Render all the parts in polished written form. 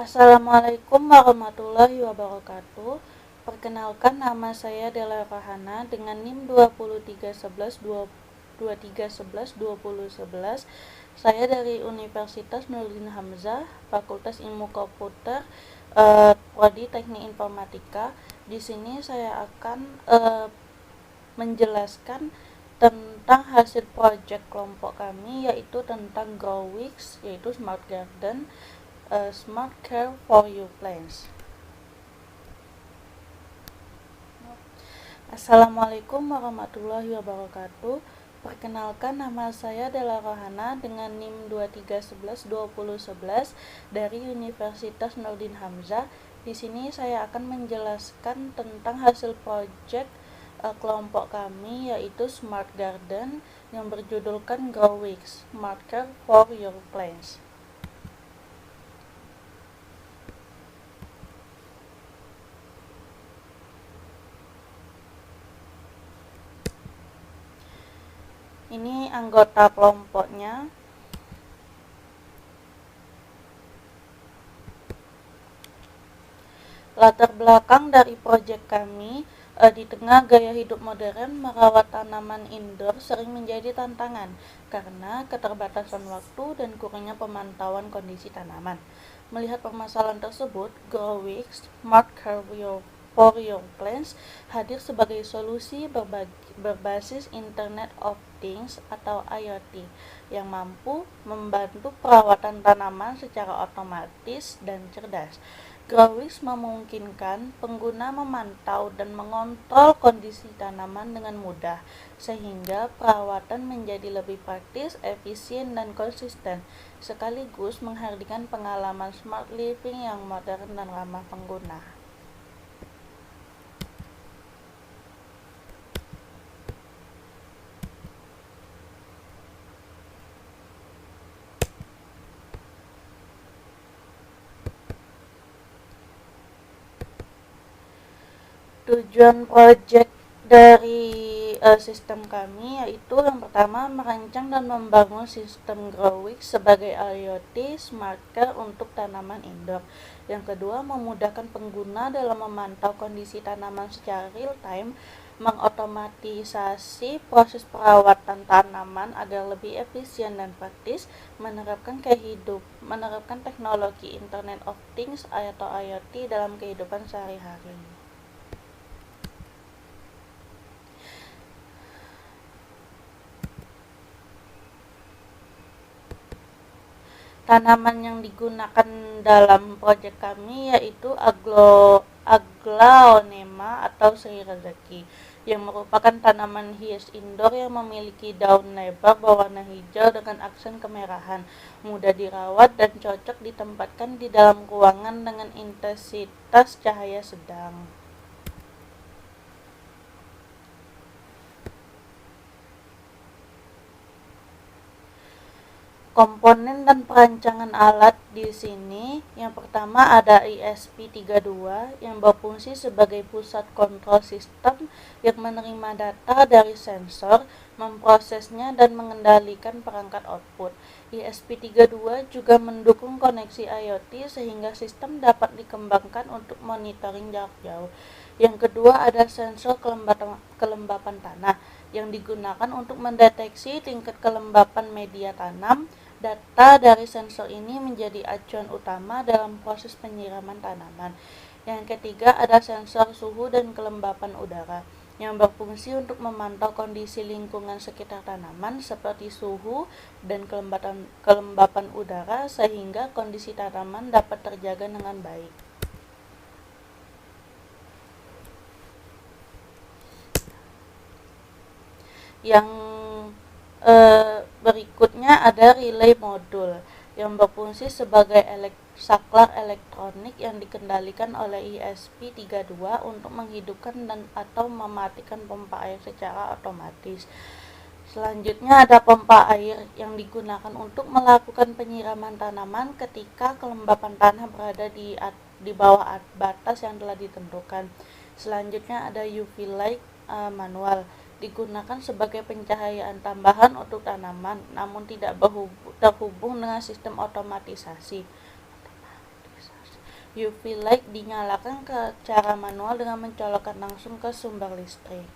Assalamualaikum warahmatullahi wabarakatuh. Perkenalkan, nama saya Dela Rahana dengan NIM 2311 Saya dari Universitas Nurdin Hamzah, Fakultas Ilmu Komputer, Prodi Teknik Informatika. Di sini saya akan menjelaskan tentang hasil proyek kelompok kami, yaitu tentang Growix, yaitu Smart Garden, Smart Care for Your Plants. Assalamualaikum warahmatullahi wabarakatuh. Perkenalkan, nama saya Dela Rohana dengan NIM 2311 dari Universitas Nurdin Hamzah. Di sini saya akan menjelaskan tentang hasil proyek kelompok kami, yaitu Smart Garden yang berjudulkan Growix, Smart Care for Your Plants. Ini anggota kelompoknya. Latar belakang dari proyek kami, di tengah gaya hidup modern, merawat tanaman indoor sering menjadi tantangan karena keterbatasan waktu dan kurangnya pemantauan kondisi tanaman. Melihat permasalahan tersebut, Growix Smart Care for Your Plants hadir sebagai solusi berbasis Internet of Things atau IoT yang mampu membantu perawatan tanaman secara otomatis dan cerdas. Growix memungkinkan pengguna memantau dan mengontrol kondisi tanaman dengan mudah, sehingga perawatan menjadi lebih praktis, efisien, dan konsisten, sekaligus menghadirkan pengalaman smart living yang modern dan ramah pengguna. Tujuan proyek dari sistem kami yaitu yang pertama, merancang dan membangun sistem Growix sebagai IoT Smart Care untuk tanaman indoor. Yang kedua, memudahkan pengguna dalam memantau kondisi tanaman secara real time, mengotomatisasi proses perawatan tanaman agar lebih efisien dan praktis, menerapkan teknologi Internet of Things atau IoT dalam kehidupan sehari-hari. Tanaman yang digunakan dalam proyek kami yaitu Aglaonema atau Sri Rezeki, yang merupakan tanaman hias indoor yang memiliki daun lebar berwarna hijau dengan aksen kemerahan, mudah dirawat dan cocok ditempatkan di dalam ruangan dengan intensitas cahaya sedang. Komponen dan perancangan alat di sini, yang pertama ada ESP32 yang berfungsi sebagai pusat kontrol sistem yang menerima data dari sensor, memprosesnya dan mengendalikan perangkat output. ESP32 juga mendukung koneksi IoT sehingga sistem dapat dikembangkan untuk monitoring jarak jauh. Yang kedua ada sensor kelembapan tanah yang digunakan untuk mendeteksi tingkat kelembapan media tanam. Data dari sensor ini menjadi acuan utama dalam proses penyiraman tanaman. Yang ketiga ada sensor suhu dan kelembapan udara yang berfungsi untuk memantau kondisi lingkungan sekitar tanaman seperti suhu dan kelembapan udara sehingga kondisi tanaman dapat terjaga dengan baik. Yang berikutnya ada relay modul yang berfungsi sebagai saklar elektronik yang dikendalikan oleh ESP32 untuk menghidupkan dan atau mematikan pompa air secara otomatis. Selanjutnya ada pompa air yang digunakan untuk melakukan penyiraman tanaman ketika kelembapan tanah berada di bawah batas yang telah ditentukan. Selanjutnya ada UV light manual digunakan sebagai pencahayaan tambahan untuk tanaman, namun tidak terhubung dengan sistem otomatisasi. UV light dinyalakan secara manual dengan mencolokkan langsung ke sumber listrik.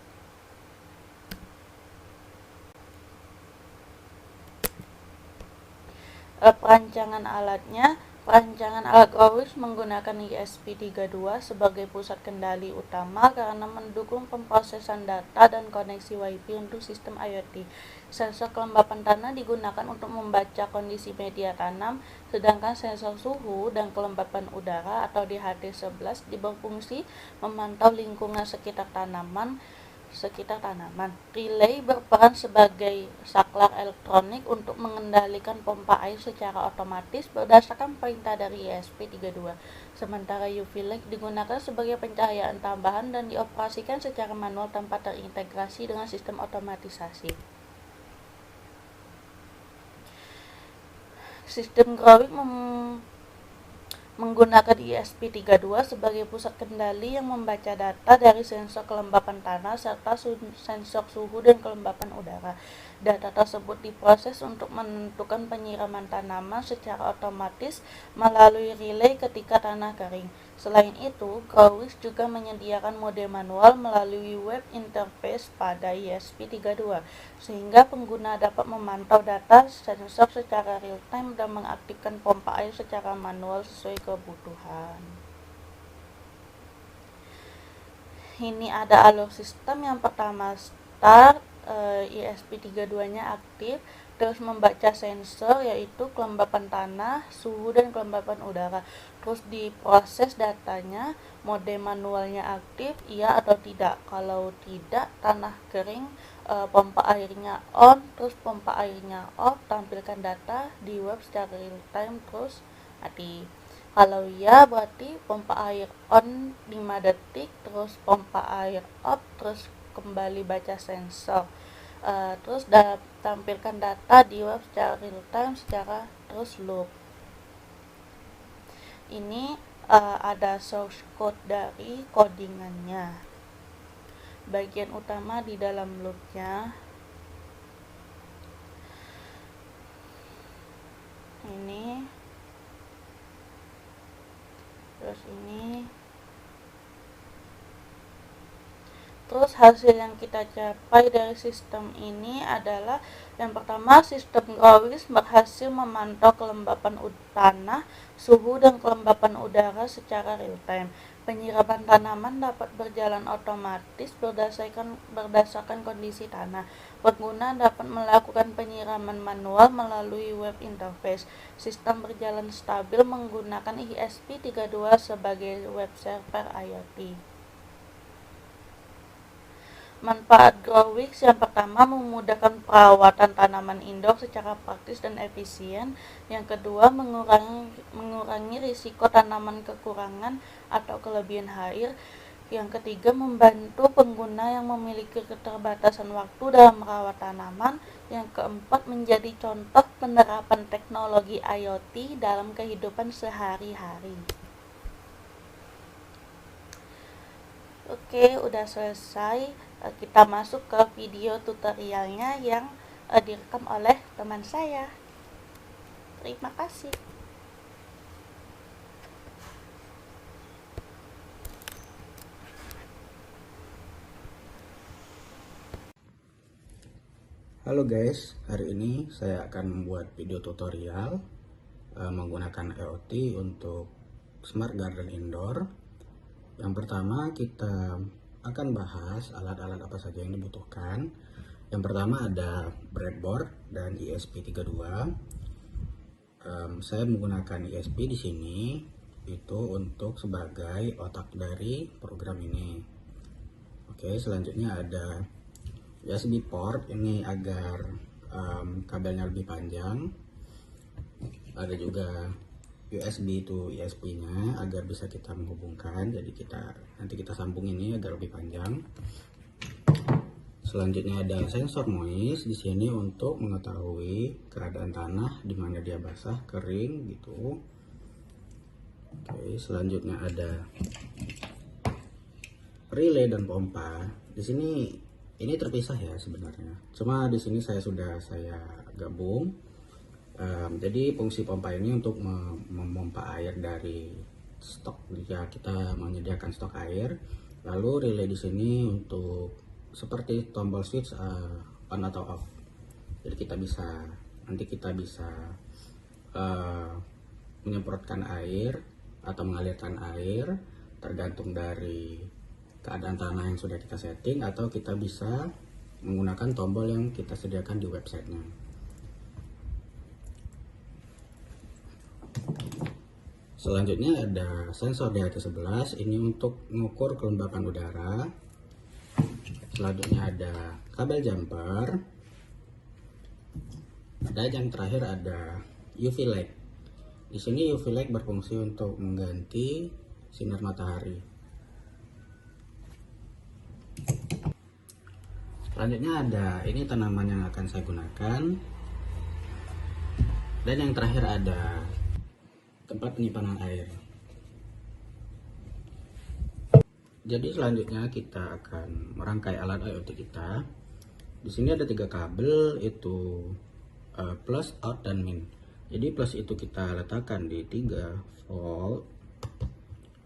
Perancangan alatnya, perancangan alat Growix menggunakan ESP32 sebagai pusat kendali utama karena mendukung pemrosesan data dan koneksi Wi-Fi untuk sistem IoT. Sensor kelembapan tanah digunakan untuk membaca kondisi media tanam, sedangkan sensor suhu dan kelembapan udara atau DHT11 berfungsi memantau lingkungan sekitar tanaman. Relay berperan sebagai saklar elektronik untuk mengendalikan pompa air secara otomatis berdasarkan perintah dari ESP32. Sementara UV light digunakan sebagai pencahayaan tambahan dan dioperasikan secara manual tanpa terintegrasi dengan sistem otomatisasi. Sistem Growix menggunakan ESP32 sebagai pusat kendali yang membaca data dari sensor kelembapan tanah serta sensor suhu dan kelembapan udara. Data tersebut diproses untuk menentukan penyiraman tanaman secara otomatis melalui relay ketika tanah kering. Selain itu, Growix juga menyediakan mode manual melalui web interface pada ESP32, sehingga pengguna dapat memantau data sensor secara real-time dan mengaktifkan pompa air secara manual sesuai kebutuhan. Ini ada alur sistem. Yang pertama, start, ESP32-nya aktif, terus membaca sensor yaitu kelembapan tanah, suhu, dan kelembapan udara. Terus diproses datanya, mode manualnya aktif, iya atau tidak. Kalau tidak, tanah kering, pompa airnya on, terus pompa airnya off, tampilkan data di web secara real time, terus mati. Kalau iya berarti pompa air on 5 detik, terus pompa air off, terus kembali baca sensor. Terus tampilkan data di web secara real time secara terus loop. Ini ada source code dari codingannya. Bagian utama di dalam loopnya ini, terus ini. Terus hasil yang kita capai dari sistem ini adalah yang pertama, sistem Growix berhasil memantau kelembapan tanah, suhu, dan kelembapan udara secara real time. Penyiraman tanaman dapat berjalan otomatis berdasarkan kondisi tanah. Pengguna dapat melakukan penyiraman manual melalui web interface. Sistem berjalan stabil menggunakan ESP32 sebagai web server IoT. Manfaat Growix yang pertama, memudahkan perawatan tanaman indoor secara praktis dan efisien. Yang kedua, mengurangi risiko tanaman kekurangan atau kelebihan air. Yang ketiga, membantu pengguna yang memiliki keterbatasan waktu dalam merawat tanaman. Yang keempat, menjadi contoh penerapan teknologi IoT dalam kehidupan sehari-hari. Oke, udah selesai. Kita masuk ke video tutorialnya yang direkam oleh teman saya. Terima kasih. Halo guys, hari ini saya akan membuat video tutorial menggunakan IoT untuk Smart Garden Indoor. Yang pertama, kita akan bahas alat-alat apa saja yang dibutuhkan. Yang pertama ada breadboard dan ESP32. Saya menggunakan ESP di sini itu untuk sebagai otak dari program ini. Oke, selanjutnya ada USB port ini agar kabelnya lebih panjang. Ada juga USB to ESP-nya agar bisa kita menghubungkan. Jadi nanti kita sambung ini agar lebih panjang. Selanjutnya ada sensor noise di sini untuk mengetahui keadaan tanah, di mana dia basah, kering gitu. Oke, selanjutnya ada relay dan pompa. Di sini ini terpisah ya sebenarnya. Cuma di sini saya gabung. Jadi fungsi pompa ini untuk memompa air dari stok jika kita menyediakan stok air. Lalu relay di sini untuk seperti tombol switch on atau off. Jadi nanti kita bisa menyemprotkan air atau mengalirkan air tergantung dari keadaan tanah yang sudah kita setting, atau kita bisa menggunakan tombol yang kita sediakan di websitenya. Selanjutnya ada sensor DHT11, ini untuk mengukur kelembapan udara. Selanjutnya ada kabel jumper. Dan yang terakhir ada UV light. Di sini UV light berfungsi untuk mengganti sinar matahari. Selanjutnya ada ini tanaman yang akan saya gunakan. Dan yang terakhir ada tempat penyimpanan air. Jadi selanjutnya kita akan merangkai alat IoT kita. Di sini ada 3 kabel, itu plus, out, dan min. Jadi plus itu kita letakkan di 3 volt.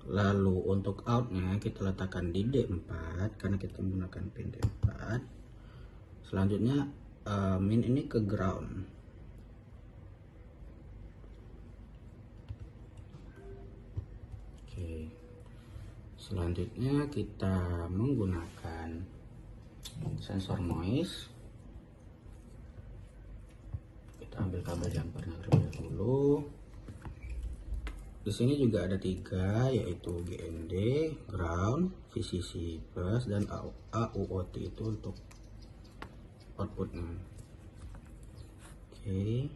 Lalu untuk outnya kita letakkan di D4 karena kita menggunakan pin D4. Selanjutnya min ini ke ground. Oke. Selanjutnya kita menggunakan sensor noise. Kita ambil kabel jumpernya terlebih dahulu. Di sini juga ada 3, yaitu GND, ground, VCC plus, dan AUOT itu untuk outputnya. Oke.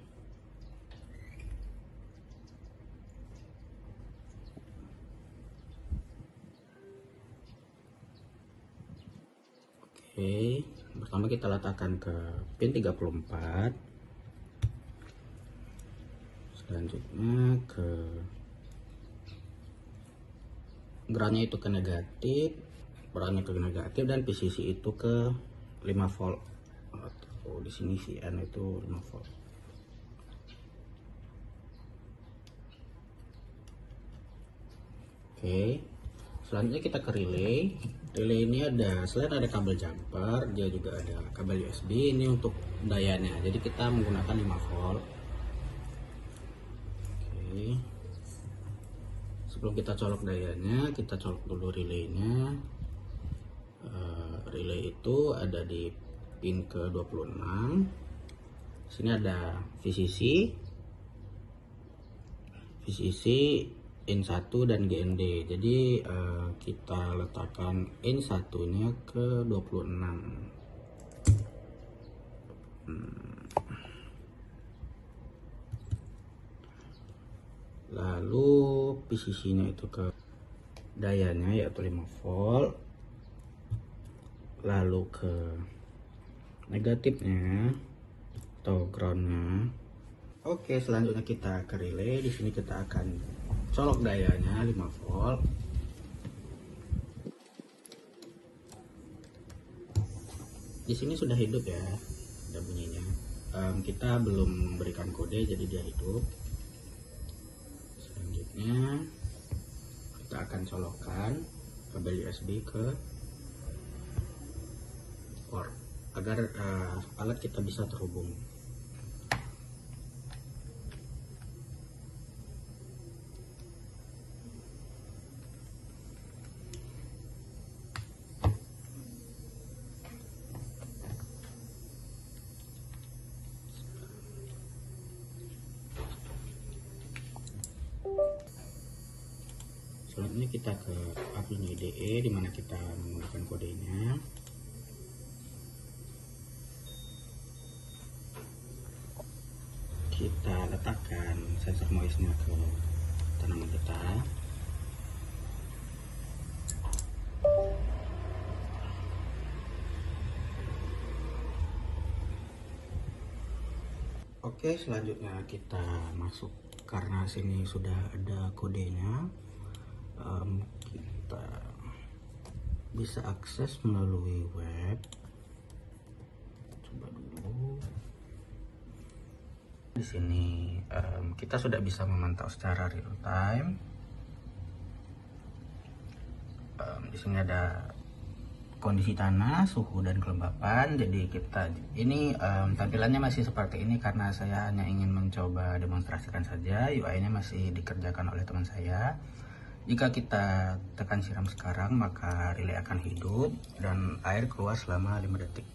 Oke, pertama kita letakkan ke pin 34. Selanjutnya ke groundnya itu ke negatif, groundnya ke negatif, dan PCC itu ke 5 volt. Oh, di sini VN itu 5 volt. Oke. Selanjutnya kita ke relay. Relay ini selain ada kabel jumper, dia juga ada kabel USB. Ini untuk dayanya. Jadi kita menggunakan 5 volt. Oke. Sebelum kita colok dayanya, kita colok dulu relaynya. Relay itu ada di pin ke 26. Sini ada VCC, in 1 dan GND. Jadi kita letakkan in 1-nya ke 26. Lalu PCC-nya itu ke dayanya, yaitu 5 volt. Lalu ke negatifnya atau groundnya. Oke, selanjutnya kita ke relay. Di sini kita akan colok dayanya 5 volt. Di sini sudah hidup ya, ada bunyinya. Kita belum memberikan kode, jadi dia hidup. Selanjutnya kita akan colokkan kabel USB ke port agar alat kita bisa terhubung. Selanjutnya kita ke aplikasi IDE di mana kita menggunakan kodenya. Kita letakkan sensor noise-nya ke tanaman kita. Oke, selanjutnya kita masuk karena sini sudah ada kodenya. Kita bisa akses melalui web. Coba dulu. Di sini kita sudah bisa memantau secara real time. Di sini ada kondisi tanah, suhu dan kelembapan. Jadi kita ini tampilannya masih seperti ini karena saya hanya ingin mencoba demonstrasikan saja. UI-nya masih dikerjakan oleh teman saya. Jika kita tekan siram sekarang, maka relay akan hidup dan air keluar selama 5 detik.